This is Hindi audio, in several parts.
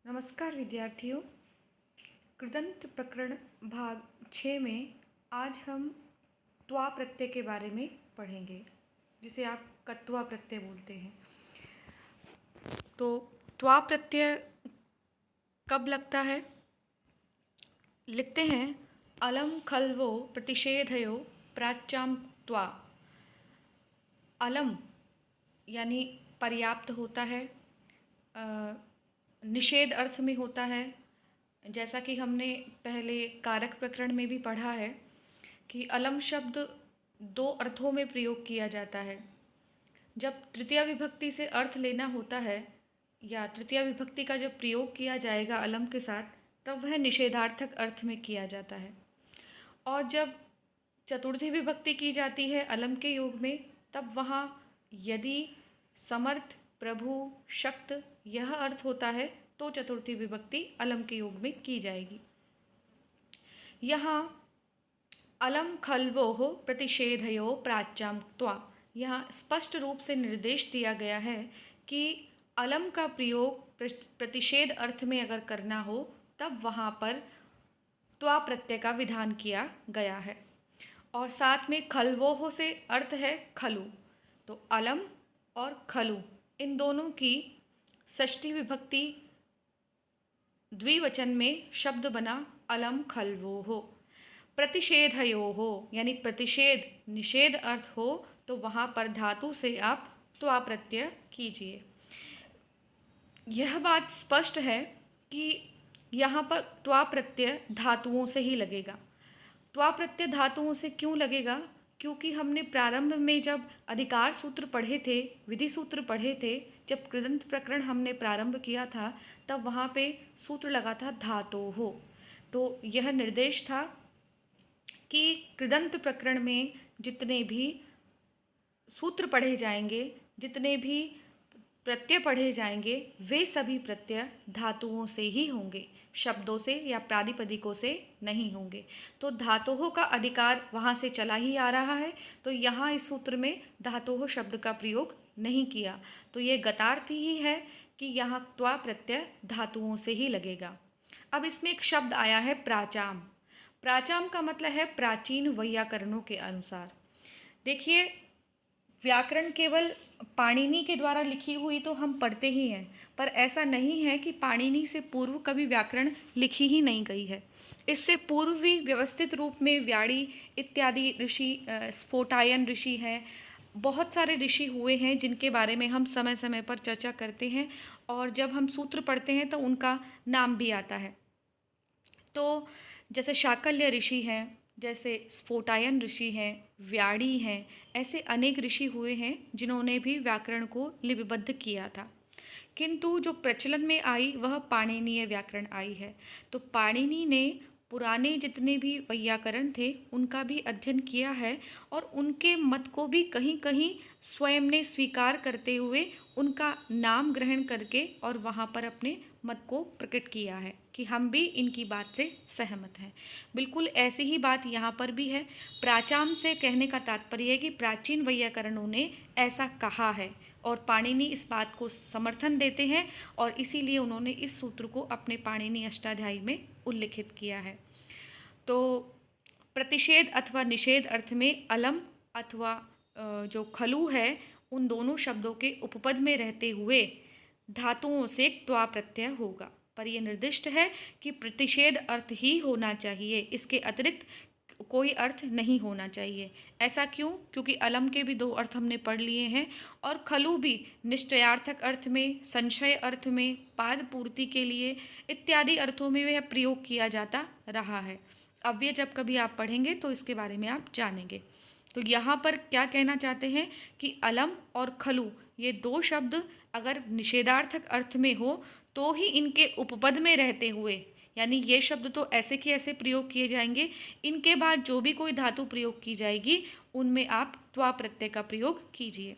नमस्कार विद्यार्थियों। कृदंत प्रकरण भाग 6 में आज हम त्वा प्रत्यय के बारे में पढ़ेंगे, जिसे आप कत्वा प्रत्यय बोलते हैं। तो त्वा प्रत्यय कब लगता है? लिखते हैं अलम खल्वो प्रतिषेधयो प्राच्याम त्वा। अलम यानी पर्याप्त होता है, निषेध अर्थ में होता है। जैसा कि हमने पहले कारक प्रकरण में भी पढ़ा है कि अलम शब्द दो अर्थों में प्रयोग किया जाता है। जब तृतीया विभक्ति से अर्थ लेना होता है या तृतीया विभक्ति का जब प्रयोग किया जाएगा अलम के साथ, तब वह निषेधार्थक अर्थ में किया जाता है। और जब चतुर्थी विभक्ति की जाती है अलम के योग में, तब वहाँ यदि समर्थ, प्रभु, शक्त यह अर्थ होता है तो चतुर्थी विभक्ति अलम के योग में की जाएगी। यहाँ अलम खल्वोः प्रतिषेधयो प्राच्याम त्वा, यहाँ स्पष्ट रूप से निर्देश दिया गया है कि अलम का प्रयोग प्रतिषेध अर्थ में अगर करना हो तब वहाँ पर त्वा प्रत्यय का विधान किया गया है। और साथ में खल्वोः से अर्थ है खलु, तो अलम और खलु इन दोनों की षष्ठी विभक्ति द्विवचन में शब्द बना अलम खल्वोः। प्रतिषेधयोः यानी प्रतिषेध निषेध अर्थ हो तो वहाँ पर धातु से आप त्वा प्रत्यय कीजिए। यह बात स्पष्ट है कि यहाँ पर त्वा प्रत्यय धातुओं से ही लगेगा। त्वा प्रत्यय धातुओं से क्यों लगेगा? क्योंकि हमने प्रारंभ में जब अधिकार सूत्र पढ़े थे, विधि सूत्र पढ़े थे, जब कृदंत प्रकरण हमने प्रारंभ किया था, तब वहाँ पे सूत्र लगा था धातोः। तो यह निर्देश था कि कृदंत प्रकरण में जितने भी सूत्र पढ़े जाएंगे, जितने भी प्रत्यय पढ़े जाएंगे, वे सभी प्रत्यय धातुओं से ही होंगे, शब्दों से या प्रादिपदिकों से नहीं होंगे। तो धातोः का अधिकार वहाँ से चला ही आ रहा है, तो यहाँ इस सूत्र में धातोः शब्द का प्रयोग नहीं किया। तो ये गतार्थ ही है कि यहाँ त्वा प्रत्यय धातुओं से ही लगेगा। अब इसमें एक शब्द आया है प्राचाम। प्राचाम का मतलब है प्राचीन वैयाकरणों के अनुसार। देखिए, व्याकरण केवल पाणिनि के द्वारा लिखी हुई तो हम पढ़ते ही हैं, पर ऐसा नहीं है कि पाणिनि से पूर्व कभी व्याकरण लिखी ही नहीं गई है। इससे पूर्व भी व्यवस्थित रूप में व्याड़ी इत्यादि ऋषि, स्फोटायन ऋषि हैं, बहुत सारे ऋषि हुए हैं जिनके बारे में हम समय समय पर चर्चा करते हैं, और जब हम सूत्र पढ़ते हैं तो उनका नाम भी आता है। तो जैसे शाकल्य ऋषि हैं, जैसे स्फोटायन ऋषि हैं, व्याड़ी हैं, ऐसे अनेक ऋषि हुए हैं जिन्होंने भी व्याकरण को लिपिबद्ध किया था। किंतु जो प्रचलन में आई वह पाणिनीय व्याकरण आई है। तो पाणिनि ने पुराने जितने भी वैयाकरण थे उनका भी अध्ययन किया है, और उनके मत को भी कहीं कहीं स्वयं ने स्वीकार करते हुए उनका नाम ग्रहण करके और वहाँ पर अपने मत को प्रकट किया है कि हम भी इनकी बात से सहमत हैं। बिल्कुल ऐसी ही बात यहाँ पर भी है। प्राचाम से कहने का तात्पर्य है कि प्राचीन वैयाकरणों ने ऐसा कहा है, और पाणिनि इस बात को समर्थन देते हैं, और इसीलिए उन्होंने इस सूत्र को अपने पाणिनि अष्टाध्यायी में उल्लिखित किया है। तो प्रतिषेध अथवा निषेध अर्थ में अलम अथवा जो खलु है, उन दोनों शब्दों के उपपद में रहते हुए धातुओं से त्वा प्रत्यय होगा। पर यह निर्दिष्ट है कि प्रतिषेध अर्थ ही होना चाहिए, इसके अतिरिक्त कोई अर्थ नहीं होना चाहिए। ऐसा क्यों? क्योंकि अलम के भी दो अर्थ हमने पढ़ लिए हैं, और खलु भी निश्चयार्थक अर्थ में, संशय अर्थ में, पाद पूर्ति के लिए इत्यादि अर्थों में वह प्रयोग किया जाता रहा है। अब ये जब कभी आप पढ़ेंगे तो इसके बारे में आप जानेंगे। तो यहाँ पर क्या कहना चाहते हैं कि अलम और खलु ये दो शब्द अगर निषेधार्थक अर्थ में हो तो ही इनके उपपद में रहते हुए, यानी ये शब्द तो ऐसे के ऐसे प्रयोग किए जाएंगे, इनके बाद जो भी कोई धातु प्रयोग की जाएगी उनमें आप त्वा प्रत्यय का प्रयोग कीजिए।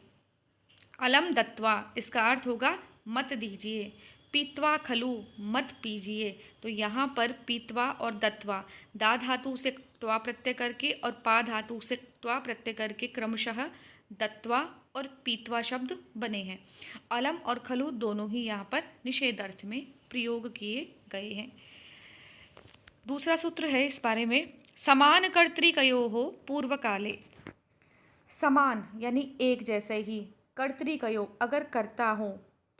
अलम दत्वा, इसका अर्थ होगा मत दीजिए। पीत्वा खलु, मत पीजिए। तो यहाँ पर पीत्वा और दत्वा, दा धातु से त्वा प्रत्यय करके और पा धातु से त्वा प्रत्यय करके क्रमशः दत्वा और पीत्वा शब्द बने हैं। अलम और खलु दोनों ही यहाँ पर निषेध अर्थ में प्रयोग किए गए हैं। दूसरा सूत्र है इस बारे में, समान कर्तृकयोः पूर्व काले। समान यानी एक जैसे ही, कर्तृकयो अगर कर्ता हो,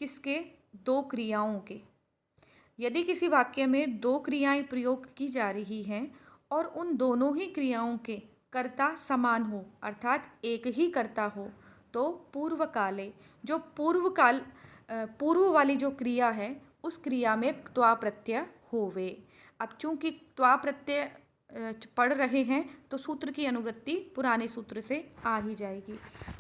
किसके? दो क्रियाओं के। यदि किसी वाक्य में दो क्रियाएं प्रयोग की जा रही हैं और उन दोनों ही क्रियाओं के कर्ता समान हो, अर्थात एक ही कर्ता हो, तो पूर्व काले, जो पूर्व वाली जो क्रिया है उस क्रिया में त्वा प्रत्यय होवे। अब चूंकि त्वा प्रत्यय पढ़ रहे हैं तो सूत्र की अनुवृत्ति पुराने सूत्र से आ ही जाएगी।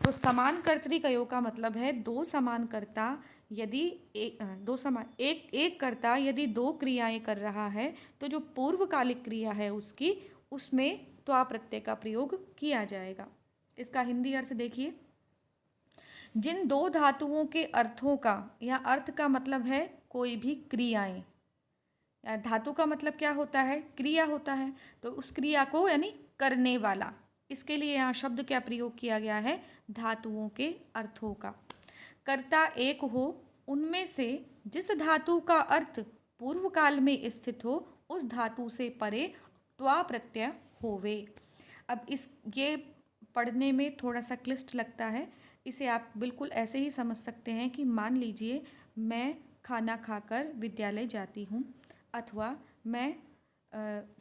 तो समान कर्तृकयो का मतलब है दो समान कर्ता यदि एक कर्ता यदि दो क्रियाएं कर रहा है तो जो पूर्वकालिक क्रिया है उसमें त्वा प्रत्यय का प्रयोग किया जाएगा। इसका हिंदी अर्थ देखिए, जिन दो धातुओं के अर्थों का या अर्थ का मतलब है कोई भी क्रियाएं, धातु का मतलब क्या होता है? क्रिया होता है। तो उस क्रिया को यानी करने वाला, इसके लिए यहाँ शब्द क्या प्रयोग किया गया है? धातुओं के अर्थों का। कर्ता एक हो, उनमें से जिस धातु का अर्थ पूर्व काल में स्थित हो उस धातु से परे त्वा प्रत्यय होवे। अब ये पढ़ने में थोड़ा सा क्लिष्ट लगता है, इसे आप बिल्कुल ऐसे ही समझ सकते हैं कि मान लीजिए मैं खाना खाकर विद्यालय जाती हूँ, अथवा मैं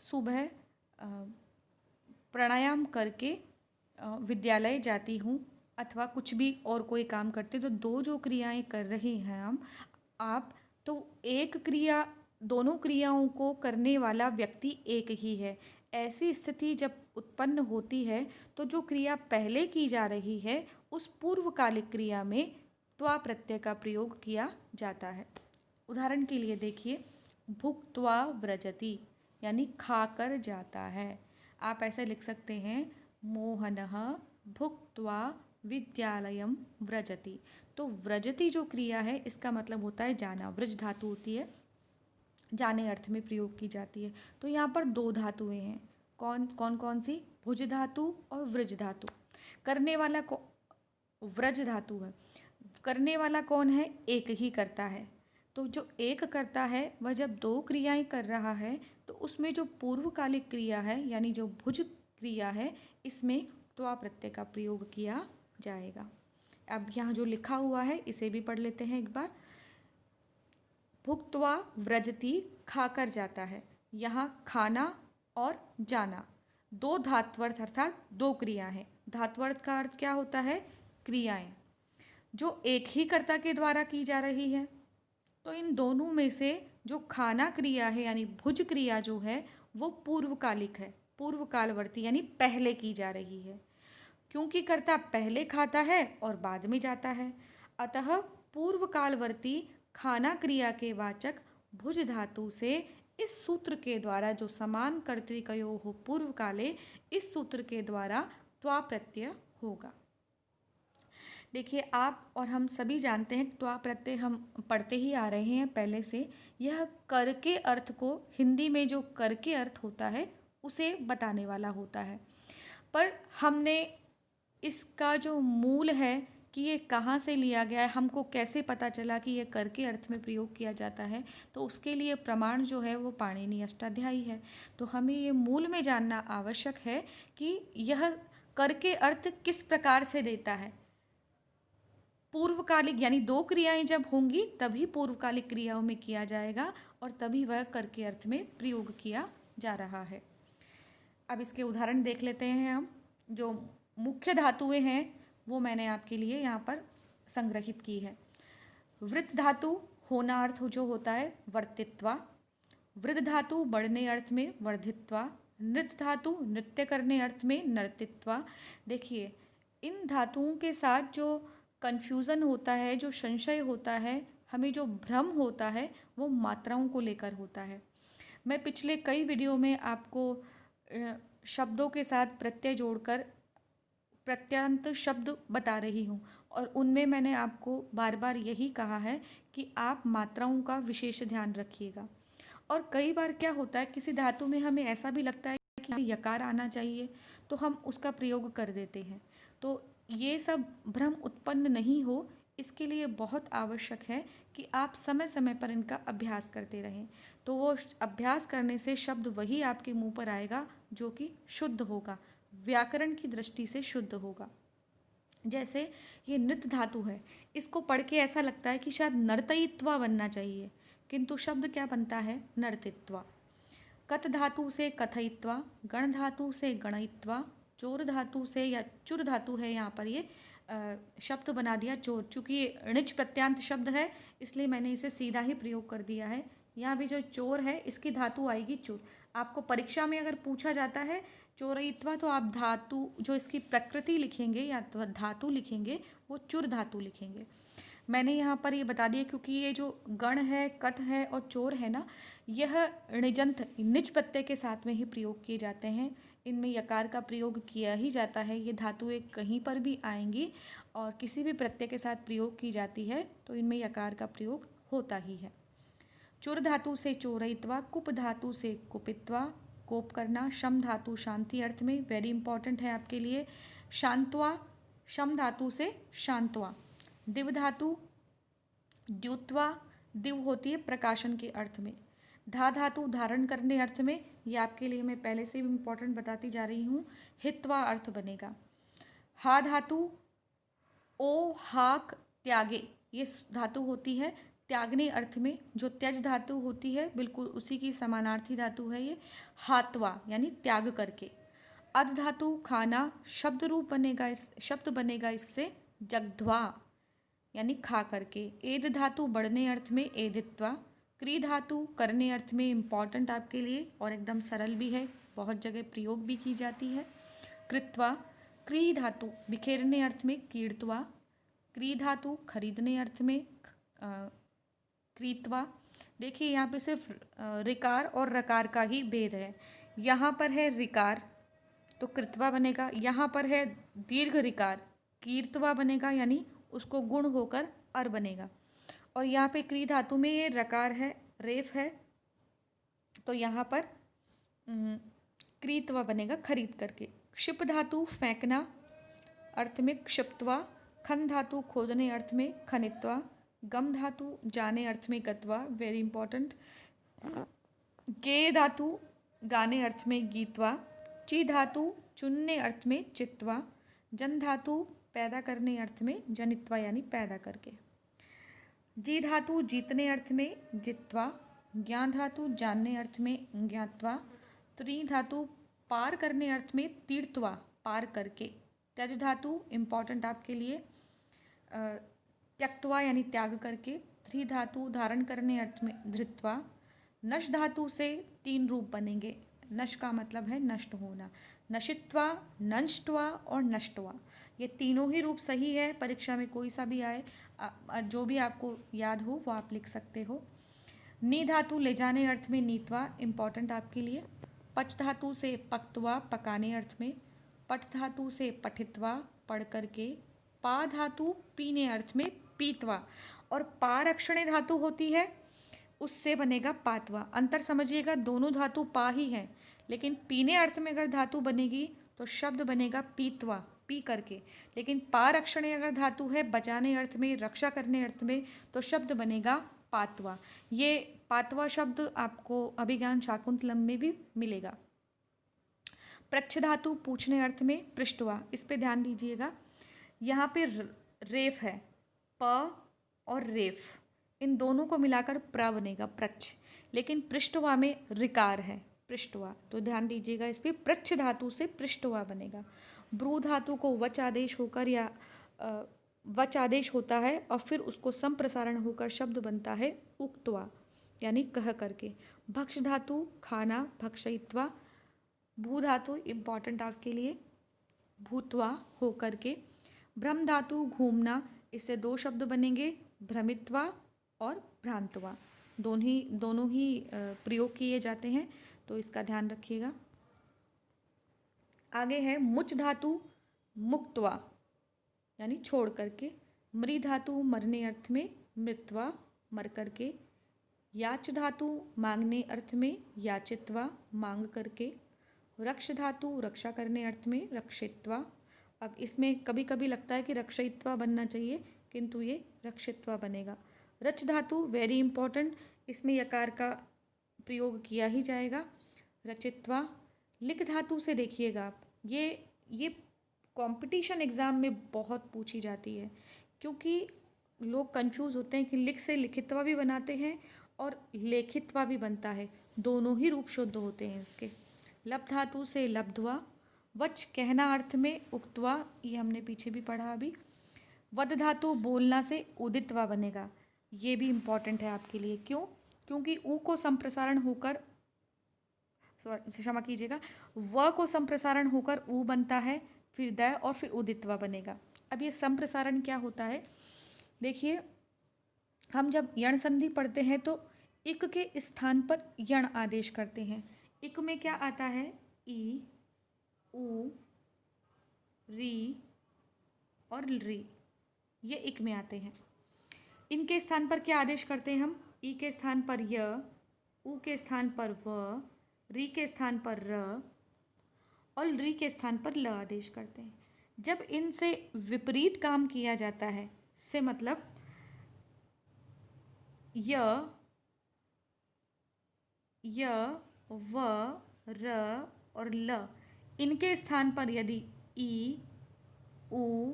सुबह प्राणायाम करके विद्यालय जाती हूँ, अथवा कुछ भी और कोई काम करते, तो दो जो क्रियाएं कर रहे हैं आप, तो एक क्रिया, दोनों क्रियाओं को करने वाला व्यक्ति एक ही है। ऐसी स्थिति जब उत्पन्न होती है तो जो क्रिया पहले की जा रही है उस पूर्वकालिक क्रिया में त्वा प्रत्यय का प्रयोग किया जाता है। उदाहरण के लिए देखिए, भुक्त्वा व्रजति यानी खाकर जाता है। आप ऐसे लिख सकते हैं, मोहनः भुक्त्वा विद्यालयम व्रजति। तो व्रजति जो क्रिया है इसका मतलब होता है जाना, व्रज धातु होती है, जाने अर्थ में प्रयोग की जाती है। तो यहाँ पर दो धातुएं हैं, कौन सी? भुज धातु और व्रज धातु। करने वाला व्रज धातु है, करने वाला कौन है? एक ही करता है। तो जो एक करता है वह जब दो क्रियाएं कर रहा है तो उसमें जो पूर्वकालिक क्रिया है यानी जो भुज क्रिया है इसमें त्वा प्रत्यय का प्रयोग किया जाएगा। अब यहाँ जो लिखा हुआ है इसे भी पढ़ लेते हैं एक बार। भुक्त्वा व्रजति खाकर जाता है, यहाँ खाना और जाना दो धात्वर्थ अर्थात दो क्रिया है। धात्वर्थ का अर्थ क्या होता है? क्रियाएं जो एक ही कर्ता के द्वारा की जा रही है। तो इन दोनों में से जो खाना क्रिया है यानी भुज क्रिया जो है वो पूर्वकालिक है, पूर्वकालवर्ती यानी पहले की जा रही है, क्योंकि कर्ता पहले खाता है और बाद में जाता है। अतः पूर्वकालवर्ती खाना क्रिया के वाचक भुज धातु से इस सूत्र के द्वारा जो समान कर्तृकयोः पूर्व काले, इस सूत्र के द्वारा त्वा प्रत्यय होगा। देखिए, आप और हम सभी जानते हैं त्वा प्रत्यय हम पढ़ते ही आ रहे हैं पहले से। यह कर के अर्थ को, हिंदी में जो कर के अर्थ होता है उसे बताने वाला होता है, पर हमने इसका जो मूल है कि ये कहाँ से लिया गया है, हमको कैसे पता चला कि ये कर के अर्थ में प्रयोग किया जाता है, तो उसके लिए प्रमाण जो है वो पाणिनि अष्टाध्यायी है। तो हमें ये मूल में जानना आवश्यक है कि यह कर के अर्थ किस प्रकार से देता है। पूर्वकालिक यानी दो क्रियाएं जब होंगी तभी पूर्वकालिक क्रियाओं में किया जाएगा और तभी वह कर के अर्थ में प्रयोग किया जा रहा है। अब इसके उदाहरण देख लेते हैं हम। जो मुख्य धातुएं हैं वो मैंने आपके लिए यहाँ पर संग्रहित की है। वृत्त धातु होना अर्थ जो होता है वर्तित्वा, वृद्ध धातु बढ़ने अर्थ में वर्धित्वा, नृत्य धातु नृत्य करने अर्थ में नर्तित्वा। देखिए, इन धातुओं के साथ जो कन्फ्यूज़न होता है, जो संशय होता है, हमें जो भ्रम होता है वो मात्राओं को लेकर होता है। मैं पिछले कई वीडियो में आपको शब्दों के साथ प्रत्यय जोड़कर प्रत्यंत शब्द बता रही हूँ और उनमें मैंने आपको बार बार यही कहा है कि आप मात्राओं का विशेष ध्यान रखिएगा। और कई बार क्या होता है, किसी धातु में हमें ऐसा भी लगता है कि यकार आना चाहिए तो हम उसका प्रयोग कर देते हैं। तो ये सब भ्रम उत्पन्न नहीं हो, इसके लिए बहुत आवश्यक है कि आप समय समय पर इनका अभ्यास करते रहें। तो वो अभ्यास करने से शब्द वही आपके मुंह पर आएगा जो कि शुद्ध होगा, व्याकरण की दृष्टि से शुद्ध होगा। जैसे ये नृत धातु है, इसको पढ़ के ऐसा लगता है कि शायद नर्तयित्वा बनना चाहिए, किंतु शब्द क्या बनता है? नर्तित्वा। कथ धातु से कथयित्वा, गण धातु से गणयित्वा, चोर धातु से, या चुर धातु है यहाँ पर, ये शब्द बना दिया चोर। क्योंकि ये णिच प्रत्यांत शब्द है इसलिए मैंने इसे सीधा ही प्रयोग कर दिया है। यहाँ भी जो चोर है इसकी धातु आएगी चुर। आपको परीक्षा में अगर पूछा जाता है चोरयित्वा, तो आप धातु जो इसकी प्रकृति लिखेंगे या तो धातु लिखेंगे वो चुर धातु लिखेंगे। मैंने यहाँ पर ये बता दिया क्योंकि ये जो गण है, कथ है और चोर है ना, यह णिजंत निज प्रत्यय के साथ में ही प्रयोग किए जाते हैं। इनमें यकार का प्रयोग किया ही जाता है। ये धातुएं कहीं पर भी आएंगी और किसी भी प्रत्यय के साथ प्रयोग की जाती है तो इनमें यकार का प्रयोग होता ही है। चुर धातु से चोरयित्वा, कुप धातु से कुपित्वा, कोप करना, शम धातु शांति अर्थ में, वेरी इंपॉर्टेंट है आपके लिए। शांत्वा, शम धातु से शांत्वा। दिव धातु द्युत्वा, दिव होती है प्रकाशन के अर्थ में। धा धातु धारण करने अर्थ में, ये आपके लिए मैं पहले से भी इंपॉर्टेंट बताती जा रही हूँ, हित्वा अर्थ बनेगा। हा धातु ओ हाक त्यागे, ये धातु होती है त्यागने अर्थ में। जो त्यज धातु होती है बिल्कुल उसी की समानार्थी धातु है ये, हात्वा यानी त्याग करके। अध धातु खाना, शब्द रूप बनेगा, इस शब्द बनेगा इससे जग्ध्वा यानी खा करके। एद धातु बढ़ने अर्थ में एदित्वा। क्री धातु करने अर्थ में, इम्पॉर्टेंट आपके लिए और एकदम सरल भी है, बहुत जगह प्रयोग भी की जाती है। कृत्वा। क्री धातु बिखेरने अर्थ में कीर्त्वा। क्री धातु खरीदने अर्थ में क्रीत्वा। देखिए यहाँ पे सिर्फ रिकार और रकार का ही भेद है। यहाँ पर है रिकार तो कृत्वा बनेगा, यहाँ पर है दीर्घ रिकार कीर्तवा बनेगा, यानी उसको गुण होकर अर बनेगा। और यहाँ पे क्री धातु में ये रकार है, रेफ है, तो यहाँ पर क्रीतवा बनेगा खरीद करके। क्षिप धातु फेंकना अर्थ में क्षिप्त्वा। खन धातु खोदने अर्थ में खनित्वा। गम धातु जाने अर्थ में गत्वा, वेरी इंपॉर्टेंट। गे धातु गाने अर्थ में गीतवा। ची धातु चुनने अर्थ में चित्वा। जन धातु पैदा करने अर्थ में जनित्वा यानी पैदा करके। जी धातु जीतने अर्थ में जित्वा। ज्ञान धातु जानने अर्थ में ज्ञात्वा। त्री धातु पार करने अर्थ में तीर्थवा पार करके। त्यज धातु इम्पॉर्टेंट आपके लिए त्यक्त्वा यानी त्याग करके। त्री धातु धारण करने अर्थ में धृत्वा। नश धातु से 3 रूप बनेंगे। नश का मतलब है नष्ट होना, नशित्वा, नष्टवा और नष्टवा। ये तीनों ही रूप सही है, परीक्षा में कोई सा भी आए जो भी आपको याद हो वो आप लिख सकते हो। नी धातु ले जाने अर्थ में नीतवा, इम्पॉर्टेंट आपके लिए। पच धातु से पक्तवा पकाने अर्थ में। पठ धातु से पठित्वा पढ़ करके। पा धातु पीने अर्थ में पीतवा। और पारक्षणे धातु होती है उससे बनेगा पातवा। अंतर समझिएगा, दोनों धातु पा ही हैं, लेकिन पीने अर्थ में अगर धातु बनेगी तो शब्द बनेगा पीतवा पी करके। लेकिन पारक्षणे अगर धातु है बचाने अर्थ में, रक्षा करने अर्थ में, तो शब्द बनेगा पातवा। ये पातवा शब्द आपको अभिज्ञान शाकुंतलम में भी मिलेगा। प्रच्छ धातु पूछने अर्थ में पृष्ठवा, इस पे ध्यान दीजिएगा। यहाँ पे रेफ है, प और रेफ, इन दोनों को मिलाकर प्र बनेगा प्रच्छ, लेकिन पृष्ठवा में रिकार है पृष्ठवा, तो ध्यान दीजिएगा इस पे। प्रच्छ धातु से पृष्ठवा बनेगा। ब्रू धातु को वच आदेश होकर या वच आदेश होता है और फिर उसको संप्रसारण होकर शब्द बनता है उक्त्वा यानी कह करके। भक्ष धातु खाना भक्षयित्वा। भू धातु इम्पॉर्टेंट आपके लिए, भूतवा हो करके। भ्रम धातु घूमना, इससे 2 शब्द बनेंगे, भ्रमित्वा और भ्रांतवा। दोनों ही प्रयोग किए जाते हैं, तो इसका ध्यान रखिएगा। आगे है मुच धातु मुक्त्वा यानी छोड़ करके। मृ धातु मरने अर्थ में मृत्वा मर करके। याच धातु मांगने अर्थ में याचित्वा मांग करके। रक्ष धातु रक्षा करने अर्थ में रक्षित्वा। अब इसमें कभी कभी लगता है कि रक्षयित्वा बनना चाहिए, किंतु ये रक्षित्वा बनेगा। रच धातु वेरी इंपॉर्टेंट, इसमें यकार का प्रयोग किया ही जाएगा। रचित्वा। लिख धातु से देखिएगा आप, ये कंपटीशन एग्ज़ाम में बहुत पूछी जाती है, क्योंकि लोग कंफ्यूज होते हैं कि लिख से लिखित्वा भी बनाते हैं और लेखित्वा भी बनता है, दोनों ही रूप शुद्ध होते हैं इसके। लब धातु से लब्ध्वा। वच कहना अर्थ में उक्त्वा, ये हमने पीछे भी पढ़ा अभी। वद धातु बोलना से उदित्वा बनेगा, ये भी इम्पॉर्टेंट है आपके लिए। क्यों? क्योंकि ऊ को संप्रसारण होकर, क्षमा कीजिएगा, व को संप्रसारण होकर ऊ बनता है, फिर द और फिर उदित्वा बनेगा। अब ये संप्रसारण क्या होता है, देखिए हम जब यण संधि पढ़ते हैं तो इक के स्थान पर यण आदेश करते हैं। इक में क्या आता है, ई, ऊ, री और री, ये इक में आते हैं। इनके स्थान पर क्या आदेश करते हैं हम, ई के स्थान पर य, ऊ के स्थान पर व, री के स्थान पर र और री के स्थान पर ल आदेश करते हैं। जब इनसे विपरीत काम किया जाता है, से मतलब य, व, र और ल, इनके स्थान पर यदि ई, ऊ,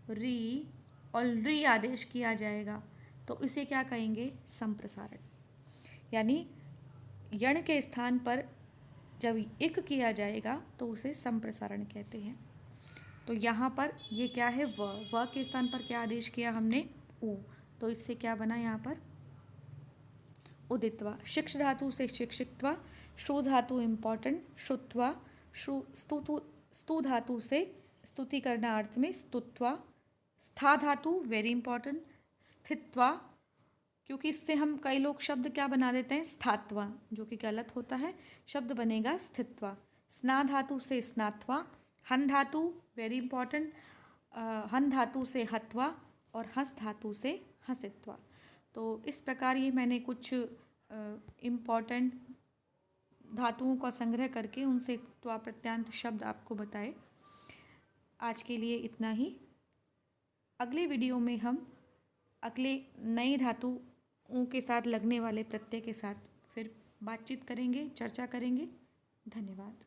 री और री आदेश किया जाएगा तो इसे क्या कहेंगे, संप्रसारण। यानी यण के स्थान पर जब इक किया जाएगा तो उसे संप्रसारण कहते हैं। तो यहाँ पर ये क्या है, व के स्थान पर क्या आदेश किया हमने, ऊ, तो इससे क्या बना यहाँ पर, उदित्वा। शिक्ष धातु से शिक्षित्वा। श्रु धातु इम्पॉर्टेंट, श्रुत्वा। स्तु धातु से स्तुति करना अर्थ में स्तुत्वा। स्था धातु वेरी इंपॉर्टेंट, स्थित्वा, क्योंकि इससे हम कई लोग शब्द क्या बना देते हैं, स्थात्वा, जो कि गलत होता है, शब्द बनेगा स्थित्वा। स्ना धातु से स्नात्वा। हन धातु वेरी इंपॉर्टेंट, हन धातु से हत्वा और हंस धातु से हंसित्वा। तो इस प्रकार ये मैंने कुछ इम्पॉर्टेंट धातुओं का संग्रह करके उनसे त्वा प्रत्यांत शब्द आपको बताए। आज के लिए इतना ही। अगले वीडियो में हम अगले नए धातुओं के साथ लगने वाले प्रत्यय के साथ फिर बातचीत करेंगे, चर्चा करेंगे। धन्यवाद।